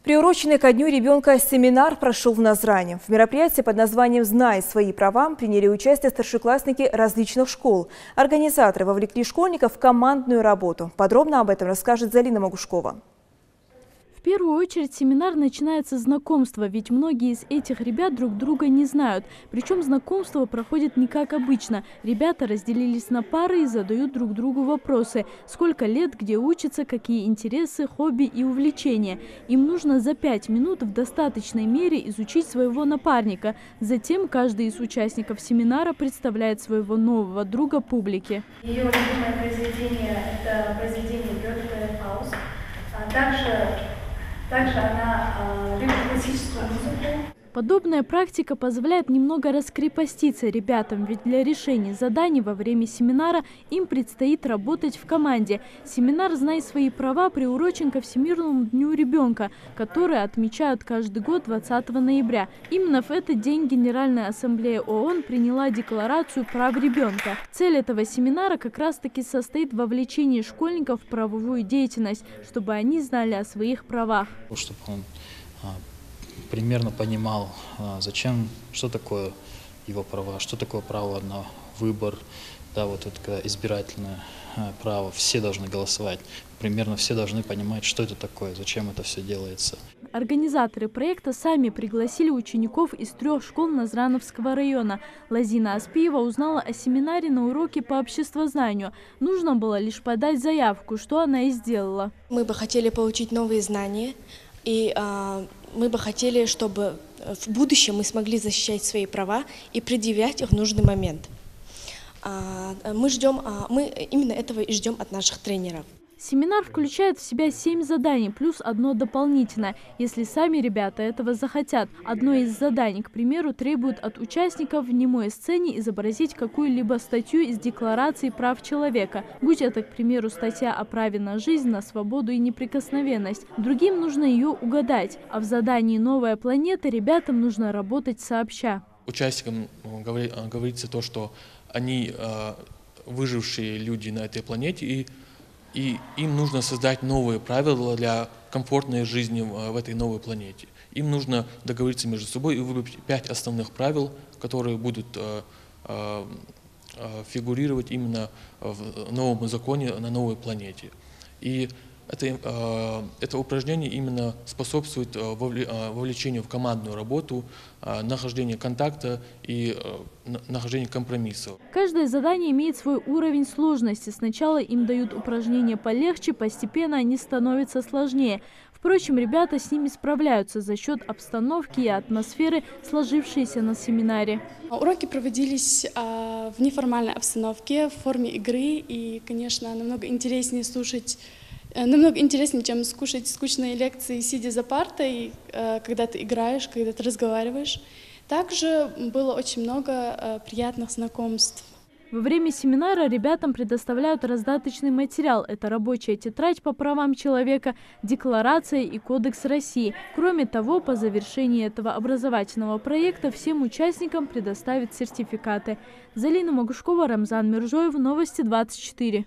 Приуроченный ко Дню ребенка семинар прошел в Назране. В мероприятии под названием «Знай свои права» приняли участие старшеклассники различных школ. Организаторы вовлекли школьников в командную работу. Подробно об этом расскажет Залина Могушкова. В первую очередь семинар начинается с знакомства, ведь многие из этих ребят друг друга не знают. Причем знакомство проходит не как обычно. Ребята разделились на пары и задают друг другу вопросы. Сколько лет, где учатся, какие интересы, хобби и увлечения. Им нужно за 5 минут в достаточной мере изучить своего напарника. Затем каждый из участников семинара представляет своего нового друга публике. Ее любимое произведение – это произведение Гёте «Фауст». Также она любит классическую музыку. Подобная практика позволяет немного раскрепоститься ребятам, ведь для решения заданий во время семинара им предстоит работать в команде. Семинар «Знай свои права» приурочен ко Всемирному дню ребенка, который отмечают каждый год 20 ноября. Именно в этот день Генеральная ассамблея ООН приняла Декларацию прав ребенка. Цель этого семинара как раз-таки состоит в вовлечении школьников в правовую деятельность, чтобы они знали о своих правах. Чтобы он примерно понимал, зачем, что такое его права, что такое право на выбор, да, вот это избирательное право, все должны голосовать, примерно все должны понимать, что это такое, зачем это все делается. Организаторы проекта сами пригласили учеников из 3 школ Назрановского района. Лазина Аспиева узнала о семинаре на уроке по обществознанию. Нужно было лишь подать заявку, что она и сделала. Мы бы хотели получить новые знания, и мы бы хотели, чтобы в будущем мы смогли защищать свои права и предъявлять их в нужный момент. Мы именно этого и ждем от наших тренеров. Семинар включает в себя 7 заданий, плюс одно дополнительное, если сами ребята этого захотят. Одно из заданий, к примеру, требует от участников в немой сцене изобразить какую-либо статью из Декларации прав человека. Будь это, к примеру, статья о праве на жизнь, на свободу и неприкосновенность. Другим нужно ее угадать. А в задании «Новая планета» ребятам нужно работать сообща. Участникам говорится то, что они выжившие люди на этой планете, и им нужно создать новые правила для комфортной жизни в этой новой планете. Им нужно договориться между собой и выбрать 5 основных правил, которые будут фигурировать именно в новом законе на новой планете. И это упражнение именно способствует вовлечению в командную работу, нахождению контакта и нахождению компромиссов. Каждое задание имеет свой уровень сложности. Сначала им дают упражнения полегче, постепенно они становятся сложнее. Впрочем, ребята с ними справляются за счет обстановки и атмосферы, сложившейся на семинаре. Уроки проводились в неформальной обстановке, в форме игры, и, конечно, намного интереснее, чем слушать скучные лекции, сидя за партой, когда ты играешь, когда ты разговариваешь. Также было очень много приятных знакомств. Во время семинара ребятам предоставляют раздаточный материал. Это рабочая тетрадь по правам человека, декларация и кодекс России. Кроме того, по завершении этого образовательного проекта всем участникам предоставят сертификаты. Залина Могушкова, Рамзан Мирзоев, Новости 24.